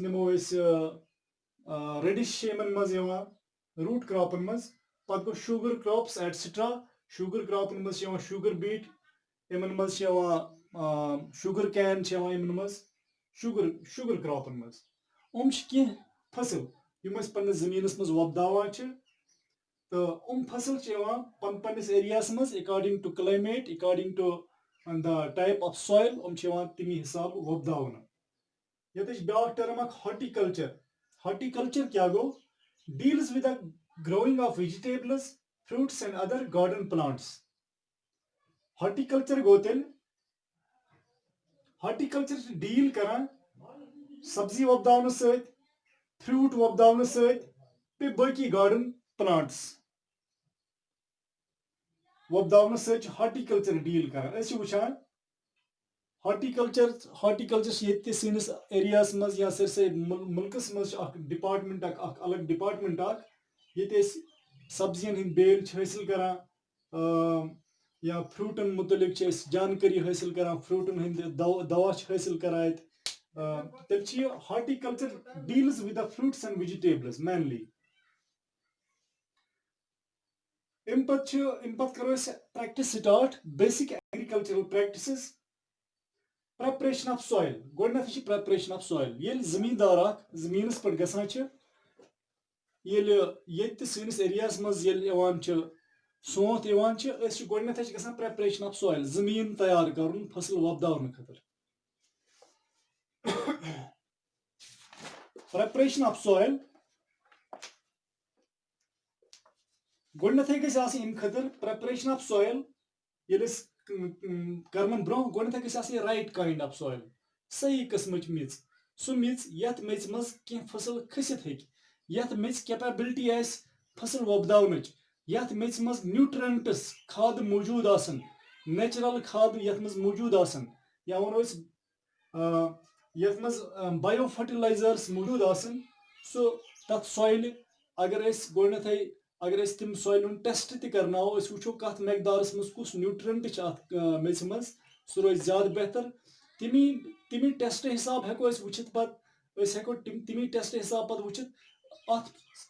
निमो reddish root क्रॉपन मज पत गो शुगर क्रॉप्स एटसेट्रा शुगर क्रॉपन मज शुगर बीट इन मज शुगर कैन इन मज शुगर शुगर क्रॉपन मज कह फसल यम पे जमीनस मज वपदावान तो फसल पन पन्निस एरियास मज according to climate according to the type of soil तमी हिसाब वपदावन ये ब्या टर्म हॉर्टिकल्चर हॉर्टिकल्चर क्या गो deals with the growing of vegetables fruits and other garden plants horticulture गो तेल हॉर्टिकल्चर डील कर सब्जी वपदावन सत फ्रूट वपदावन सत बाकी गार्डन प्लांट्स वपदावन हॉर्टिकल्चर डील कर वुचान हॉर्टिकल्चर सैनिस एरियास मज या सरसे मुल्कस मज डिपार्टमेंट अलग डिपार्टमेंट ये सब्जियन हंद बेल हासिल कर या फ्रूटन मुतलिक जानकारी हासिल कर फ्रूटन हंद दवा हासिल कर तेल horticulture deals with the fruits and vegetables mainly अम पे करो practice start basic agricultural practices preparation of soil गोडनथ preparation of soil ये जमींदार जमीनस पे गसान ये सैनिस एरियास मज सोत गोडनथ गसान preparation of soil जमीन तैयार कर फसल वपदावन खतर preparation of soil गोडनथ गम खतर preparation of soil ये करमन ब्रो गोडनथ गई राइट काइंड ऑफ सॉइल सही किस्म मिज सो मिज यथ मेज मज कह फसल खसित यथ मेज कैपेबिलिटी आस फसल वपदावन यथ मेज मज न्यूट्रेंट्स खाद मौजूद आसन नेचुरल खाद यथ मज मौजूद आसन या वनो यथ मज बायो फर्टिलाइजर्स मौजूद आसन सो तथ सॉइल अगर गोडनथ अगर तम सॉइल टेस्ट तर्नो वो कत मकदारस मज कुछ न्यूट्रेंट मेज मज सह रोज ज्यादा बेहतर तमी टेस्ट हिसाब हेको वुचित हेको तमी टेस्ट हिसाब पे वुचित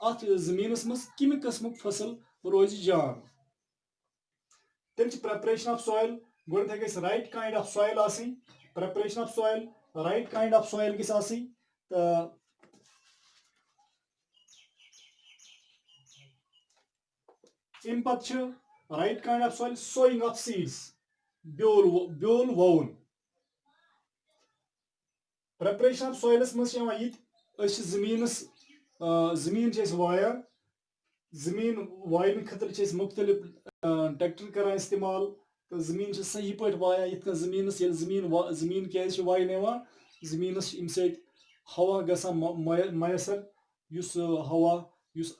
अत जमीनस मज कम किस्म फसल रोज जान तेल प्रेपरेशन ऑफ सॉइल गोडनथ गई right kind of soil preparation of soil right kind of soil गई इन पे right kind of soil sowing of seeds ब्योल वोन प्रेपरेशन ऑफ सॉइलस मज जमीनस जमीन वायान जमीन वायन खतर मुख्तलिफ ट्रैक्टर कर इस्तेमाल तो जमीन सही पे वाया ये जमीनस जमीन क्या वायन जमीनस हवा गसान मैसर हवा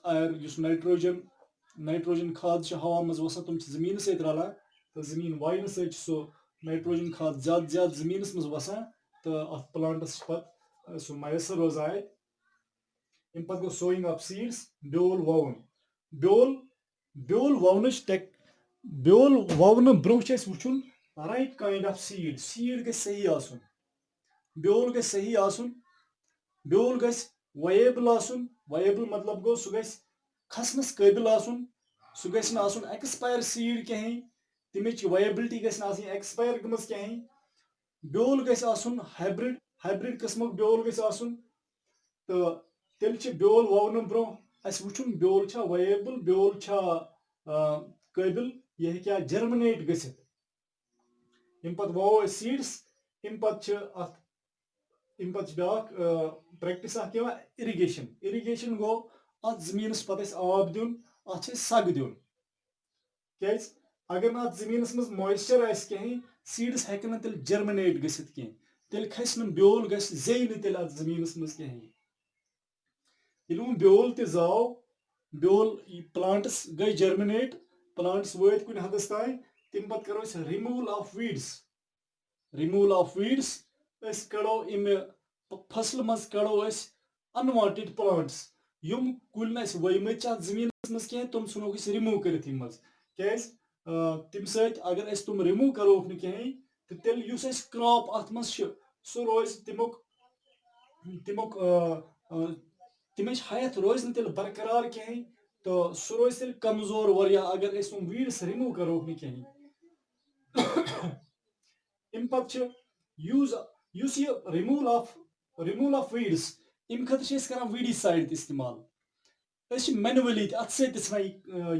आयर नाइट्रोजन खाद हवा मज वसान तुम जमीन सत रलान तो जमीन वायन सह नाइट्रोजन खाद ज्यादा ज्यादा जमीनस मज वसान तो अत प्लांटस पे सह मैसर रोजान अम पे गो सोइंग ऑफ सीड्स ब्योल वोन ब्योल वोन ब्योल वोन ब्रो वुचुन राइट काइंड ऑफ सीड गई सही आसुन ब्योल गई सही आसुन ब्योल गई वयेबल मतलब गो सह गई खसनस काबिल आसुन सह गई आसुन एक्सपायर सीड कहीं तमिच वयबिलिटी गई एक्सपायर गमज कहीं ब्योल गई आसुन हाइब्रिड किस्मुक ब्योल गई आसुन तो तेल ब्योल वोन ब्रो वुचुन ब्योल छा वयेबल ब्योल छा काबिल यह हेक्या जर्मिनेट गसित अम पे वो सीड्स अम पे ब्या प्रैक्टिस इरिगेशन गो अत जमीनस पे आब दिन अत सग दिन क्या अगर ना जमीनस मज मॉइस्चर कहीं सीड्स हेकन तेल जर्मिनेट गसित कह तेल खस ब्योल गई तेल अत जमीनस मज कहीं ये ब्योल ताव ब्योल प्लांट्स गई जर्मिनेट प्लांट्स वत कुन हदस तान तम पे करो रिमूवल ऑफ वीड्स कड़ो इम फसल मज कड़ो अनवांटेड प्लांट्स यम कुल वमत जमीन मज कह तुम नो रिमूव कर क्या तम अगर तुम रिमूव करो कहीं तो तेल क्रॉप अत मज सह रोज तमुक تمیُک تمِچ حیت روزِ نہٕ تیٚلہِ برقرار کِہیٖنۍ تہٕ سُہ روزِ تیٚلہِ کمزور واریاہ اگر أسۍ یِم ویٖڈٕس رِموٗ کَرہوکھ نہٕ کِہیٖنۍ. اَمہِ پَتہٕ چھِ یوٗز یُس یہِ رِموٗل آف ویٖڈٕس اَمہِ خٲطرٕ چھِ أسۍ کران ویٖڈی سایڈ تہِ اِستعمال. أسۍ چھِ مینولی تہِ اَتھٕ سۭتۍ تہِ ژھٕنان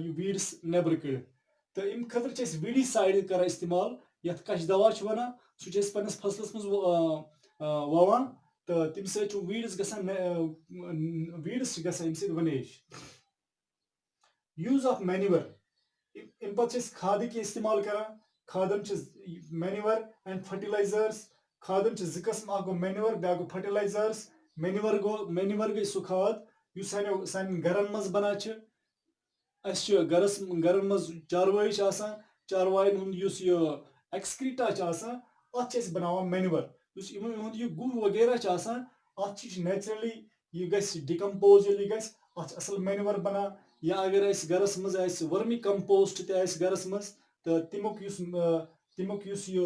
یہِ ویٖڈٕس نٮ۪برٕ کٔڑِتھ تہٕ اَمہِ خٲطرٕ چھِ أسۍ ویٖڈی سایڈ کران اِستعمال یَتھ کَچھ دوا چھِ وَنان سُہ چھِ أسۍ پنٛنِس فصلَس منٛز وَوان تہٕ تَمہِ سۭتۍ چھُ ویٖڈٕس گژھان ویٖڈٕس چھِ گژھان اَمہِ سۭتۍ وَنیج. یوٗز آف مینیور اَمہِ پَتہٕ چھِ أسۍ کھادٕ کینٛہہ اِستعمال کران. کھادَن چھِ مینیور اینڈ فرٹیلایزٲرٕس. کھادَن چھِ زٕ قٕسم اکھ گوٚو مینیور بیاکھ گوٚو فرٹیلایزٲرٕس. مینیور گٔے سُہ کھاد یُس سانٮ۪ن گرن منٛز بنان چھِ. اَسہِ چھِ گرن منٛز چاروٲے چھِ آسان چاروایَن ہُنٛد یُس یہِ ایکسکریٖٹا چھِ آسان اَتھ چھِ أسۍ بناوان مینیور. یُس یِہُنٛد یہِ گُہہ وغیرہ چھِ آسان اَتھ چھِ نیچرلی یہِ گژھِ ڈِکمپوز ییٚلہِ یہِ گژھِ اَتھ چھِ اَصٕل مینیور بنان. یا اگر اَسہِ گرس منٛز آسہِ ؤرمہِ کمپوسٹ تہِ آسہِ گرس منٛز تہٕ تَمیُک یُس یہِ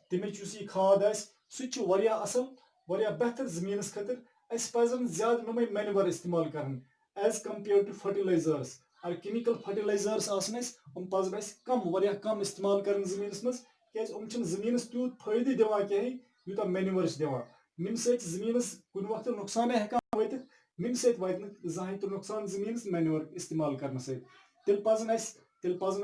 تَمِچ یُس یہِ کھاد آسہِ سُہ تہِ چھُ واریاہ اَصٕل واریاہ بہتر زٔمیٖنس خٲطرٕ. اَسہِ پَزن زیادٕ یِمے مینیور اِستعمال کَرٕنۍ ایز کَمپیٲرڈ ٹُو فرٹیلایزٲرٕس. اگر کیمِکل فرٹیلایزٲرٕس آسن اَسہِ یِم پَزن اَسہِ واریاہ کَم اِستعمال کَرٕنۍ زٔمیٖنس منٛز کیازِ یِم چھِنہٕ زٔمیٖنس تیوٗت فٲیدٕ دِوان کِہیٖنۍ یوٗتاہ مینیور چھِ دِوان. ییٚمہِ سۭتۍ زٔمیٖنس کُنہِ وقتہٕ نۄقصانے ہٮ۪کان وٲتِتھ ییٚمہِ سۭتۍ واتہِ نہٕ زٕہٕنۍ تہِ نۄقصان زٔمیٖنس مینیور اِستعمال کرنہٕ سۭتۍ. تیٚلہِ پَزن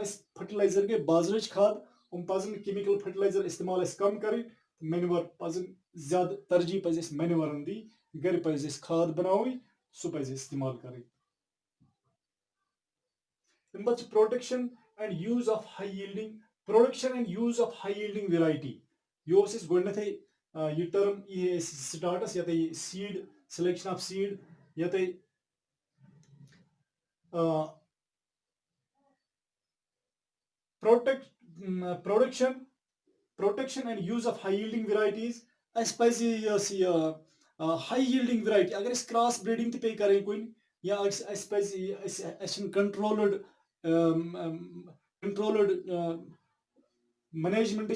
اَسہِ فرٹیلایزر گٔے بازرٕچ کھاد یِم پَزن کیمِکل فرٹیلایزر اِستعمال اَسہِ کَم کَرٕنۍ مینیور پَزن زیادٕ ترجیح پَزِ اَسہِ مینیورن دِنۍ. گرِ پَزِ اَسہِ کھاد بَناوٕنۍ سُہ پَزِ اَسہِ اِستعمال کَرٕنۍ. تَمہِ پَتہٕ چھِ پروٹیکشن اینڈ یوٗز آف ہاے ییٖلڈِنگ ویرایٹی. یہِ اوس اَسہِ گۄڈٕنیتھٕے یہِ ٹٔرٕم یی اَسہِ سٹاٹس ییٚتہِ سیٖڈ سِلیکشن آف سیٖڈ ییٚتہِ پروٹیکشن اینڈ یوٗز آف ہاے ییٖلڈِنگ ویرایٹیٖز. اَسہِ پَزِ یۄس یہِ ہاے ییٖلڈِنگ ویرایٹی اگر اَسہِ کراس بریٖڈنگ تہِ پیٚیہِ کَرٕنۍ کُنہِ یا اَسہِ پَزِ اَسہِ چھِنہٕ کنٹرولٕڈ مینیجمنٹ